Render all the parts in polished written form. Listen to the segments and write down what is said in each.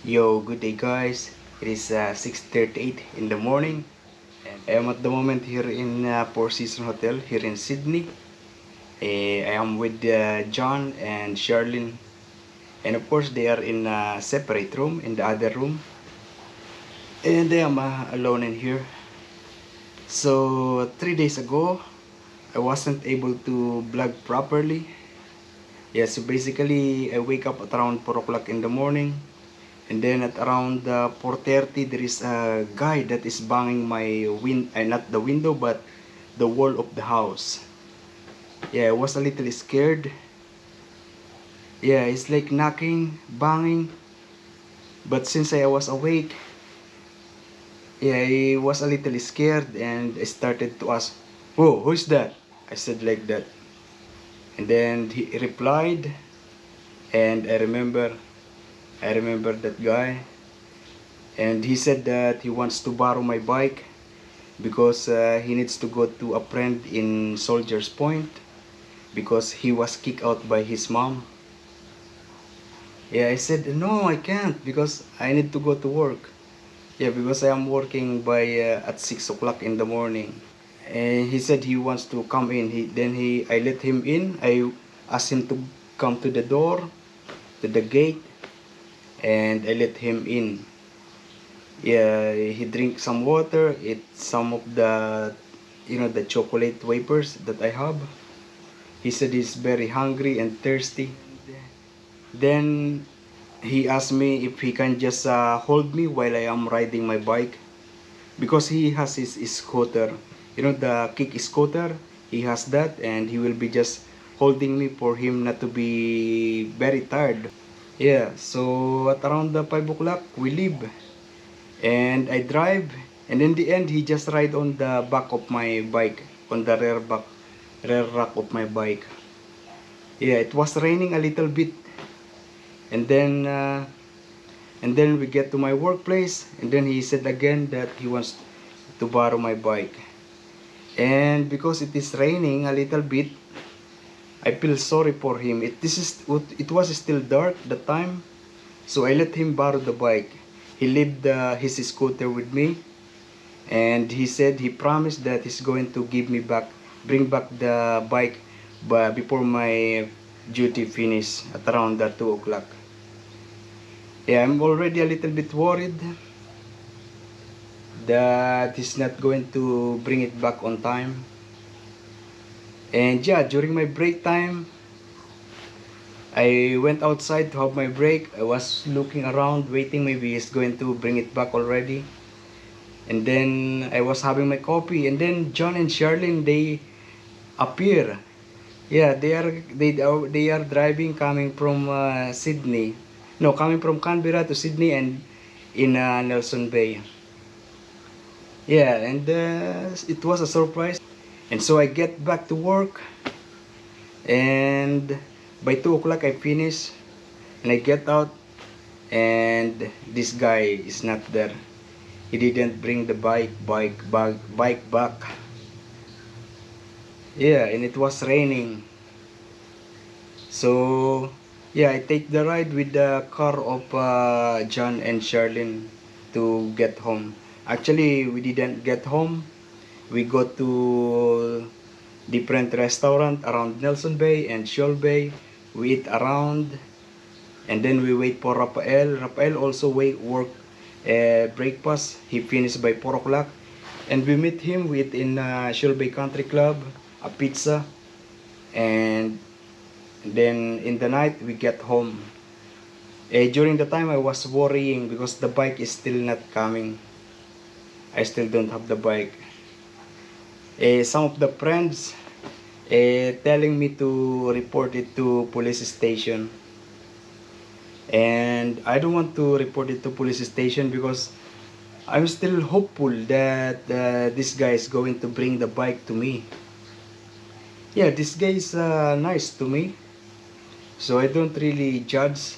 Yo, good day guys. It is 6:38 in the morning. I am at the moment here in Four Seasons Hotel here in Sydney. I am with John and Charlene, and of course they are in a separate room in the other room, and I am alone in here. So 3 days ago, I wasn't able to vlog properly. Yeah, so basically I wake up at around 4 o'clock in the morning. And then at around 4:30, there is a guy that is banging my not the window, but the wall of the house. Yeah, I was a little scared. Yeah, it's like knocking, banging. But since I was awake, yeah, I was a little scared and I started to ask, "Whoa, who's that?" I said like that. And then he replied, and I remember that guy. And he said that he wants to borrow my bike because he needs to go to a friend in Soldiers Point because he was kicked out by his mom. Yeah, I said no, I can't because I need to go to work. Yeah, because I am working by at 6 o'clock in the morning. And he said he wants to come in. I let him in. I asked him to come to the door, to the gate, and I let him in. Yeah, he drank some water, ate some of the chocolate wafers that I have. He said he's very hungry and thirsty. Then he asked me if he can just hold me while I am riding my bike because he has his scooter. The kick scooter. He has that and he will be just holding me for him not to be very tired. Yeah, so at around the 5 o'clock we leave and I drive, and in the end he just ride on the back of my bike, on the rear rack of my bike. Yeah, it was raining a little bit, and then we get to my workplace, and then he said again that he wants to borrow my bike. And because it is raining a little bit, I feel sorry for him. It was still dark the time, so I let him borrow the bike. He left his scooter with me, and he said he promised that he's going to bring back the bike before my duty finish at around 2 o'clock. Yeah, I'm already a little bit worried that he's not going to bring it back on time. And yeah, during my break time, I went outside to have my break. I was looking around, waiting maybe he's going to bring it back already. And then I was having my coffee, and then John and Charlene, they appear. Yeah, they are driving coming from Sydney. No, coming from Canberra to Sydney and in Nelson Bay. Yeah, and it was a surprise. And so I get back to work, and by 2 o'clock I finish, and I get out, and this guy is not there. He didn't bring the bike back. Yeah, and it was raining. So, yeah, I take the ride with the car of John and Charlene to get home. Actually, we didn't get home. We go to different restaurant around Nelson Bay and Shoal Bay. We eat around, and then we wait for Rafael. Rafael also work breakfast. He finished by 4 o'clock. And we meet him with in Shoal Bay Country Club, a pizza, and then in the night we get home. During the time I was worrying because the bike is still not coming. I still don't have the bike. Some of the friends telling me to report it to police station. And I don't want to report it to police station because I'm still hopeful that this guy is going to bring the bike to me. Yeah, this guy is nice to me, so I don't really judge.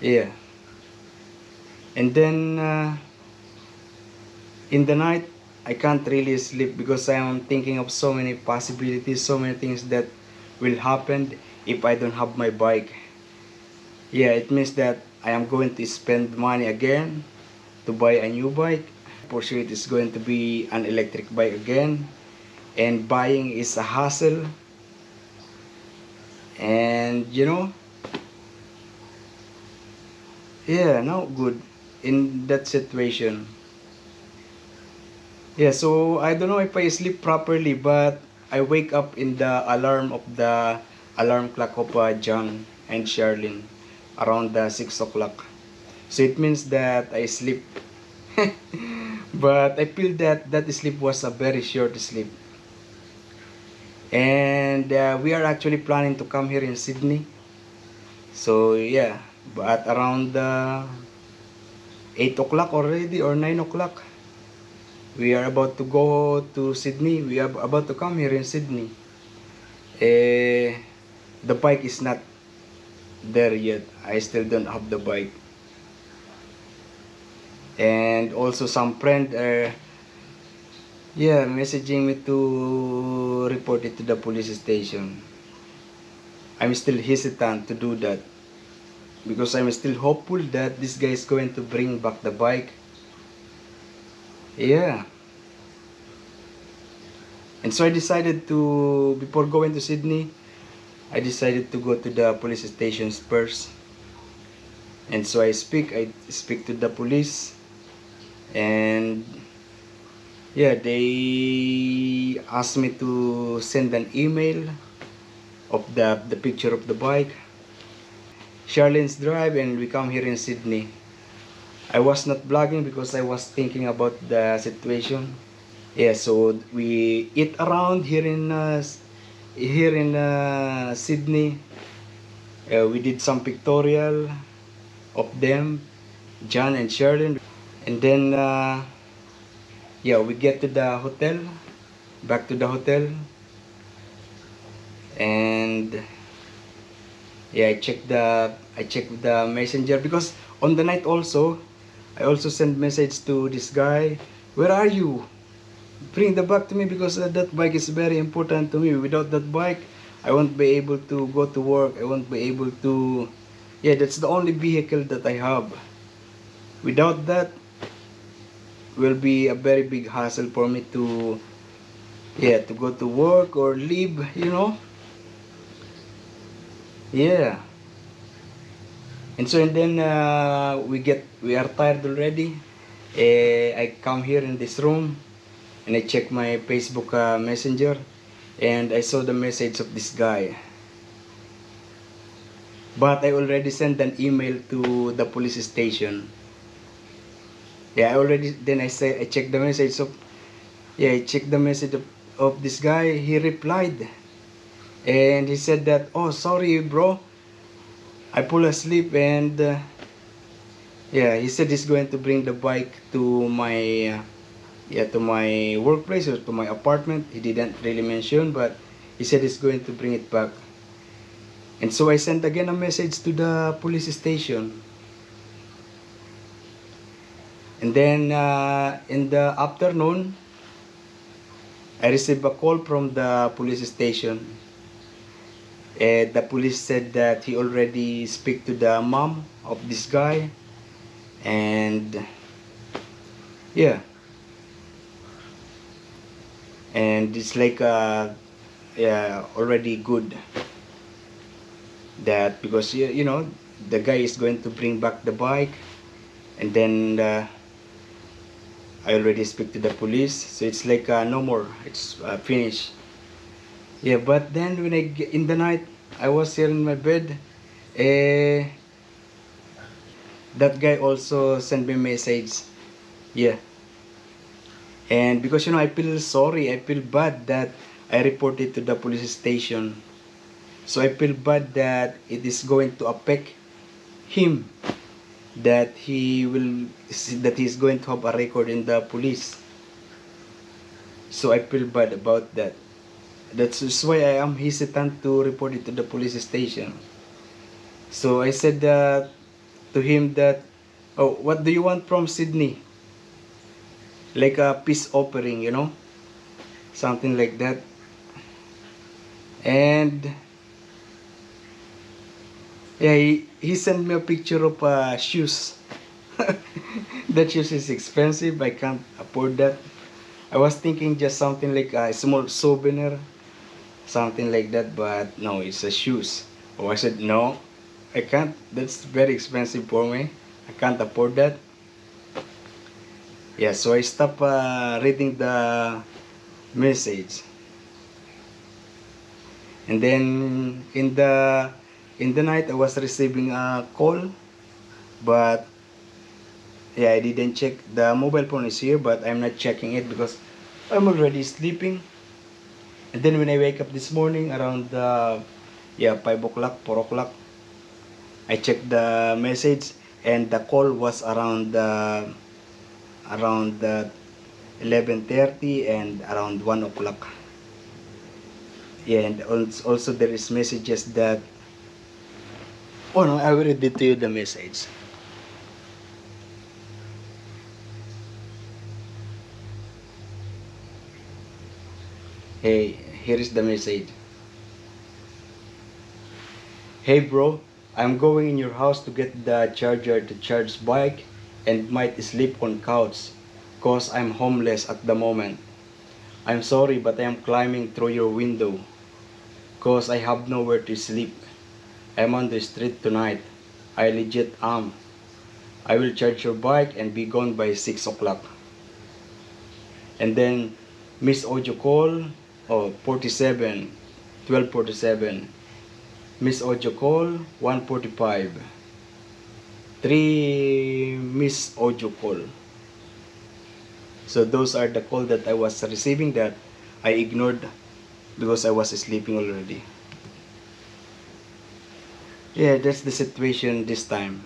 Yeah, and then in the night I can't really sleep because I am thinking of so many possibilities, so many things that will happen if I don't have my bike. Yeah, it means that I am going to spend money again to buy a new bike. For sure it is going to be an electric bike again, and buying is a hassle. And yeah, no good in that situation. Yeah, so I don't know if I sleep properly, but I wake up in the alarm of the alarm clock of John and Charlene around the 6 o'clock. So it means that I sleep. But I feel that that sleep was a very short sleep. And we are actually planning to come here in Sydney. So yeah, but around 8 o'clock already or 9 o'clock, we are about to go to Sydney. We are about to come here in Sydney. Eh, the bike is not there yet. I still don't have the bike. And also some friend are messaging me to report it to the police station. I'm still hesitant to do that because I'm still hopeful that this guy is going to bring back the bike. Yeah. And so I decided to, before going to Sydney, I decided to go to the police stations first. And so I speak to the police, and yeah, they asked me to send an email of the picture of the bike, Charlene's Drive, and we come here in Sydney. I was not vlogging because I was thinking about the situation. Yeah, so we eat around here in Sydney. We did some pictorial of them, John and Charlene, and then yeah, we get to the hotel, back to the hotel, and yeah, I checked the messenger because on the night also, I also sent message to this guy. Where are you? Bring the bike to me because that bike is very important to me. Without that bike, I won't be able to go to work. I won't be able to. Yeah, that's the only vehicle that I have. Without that, will be a very big hassle for me to to go to work or leave. Yeah. And then we are tired already. I come here in this room and I check my Facebook Messenger, and I saw the message of this guy. But I already sent an email to the police station. Yeah, I already then I checked the message of I checked the message of this guy. He replied and he said that, oh, sorry bro, I fall asleep, and yeah, he said he's going to bring the bike to my workplace or to my apartment. He didn't really mention, but he said he's going to bring it back. And so I sent again a message to the police station. And then in the afternoon, I received a call from the police station. And the police said that he already speak to the mom of this guy, and yeah, and it's like already good that because the guy is going to bring back the bike, and then I already speak to the police, so it's like no more, it's finished. Yeah, but then when in the night I was here in my bed, eh, that guy also sent me message. Yeah, and because I feel sorry, I feel bad that I reported to the police station. So I feel bad that it is going to affect him, that he's going to have a record in the police. So I feel bad about that. That's why I am hesitant to report it to the police station. So I said to him that, oh, what do you want from Sydney? Like a peace offering, something like that. And Yeah, he sent me a picture of shoes. That shoes is expensive. I can't afford that. I was thinking just something like a small souvenir, something like that, but no, it's a shoes. Oh, I said no, I can't. That's very expensive for me. I can't afford that. Yeah, so I stopped reading the message, and then in the night I was receiving a call, but yeah, I didn't check. The mobile phone is here, but I'm not checking it because I'm already sleeping. And then when I wake up this morning around 5 o'clock, 4 o'clock, I checked the message, and the call was around 11:30 and around 1 o'clock. Yeah, and also there is messages that, oh no, I will read it to you the message. Hey, here is the message. Hey bro, I'm going in your house to get the charger to charge bike and might sleep on couch cause I'm homeless at the moment. I'm sorry but I am climbing through your window cause I have nowhere to sleep. I'm on the street tonight. I legit am. I will charge your bike and be gone by 6 o'clock. And then Miss Audio call, oh, 47, 12:47. Miss Audio call, 1:45. 3 Miss Audio call. So those are the call that I was receiving that I ignored because I was sleeping already. Yeah, that's the situation this time.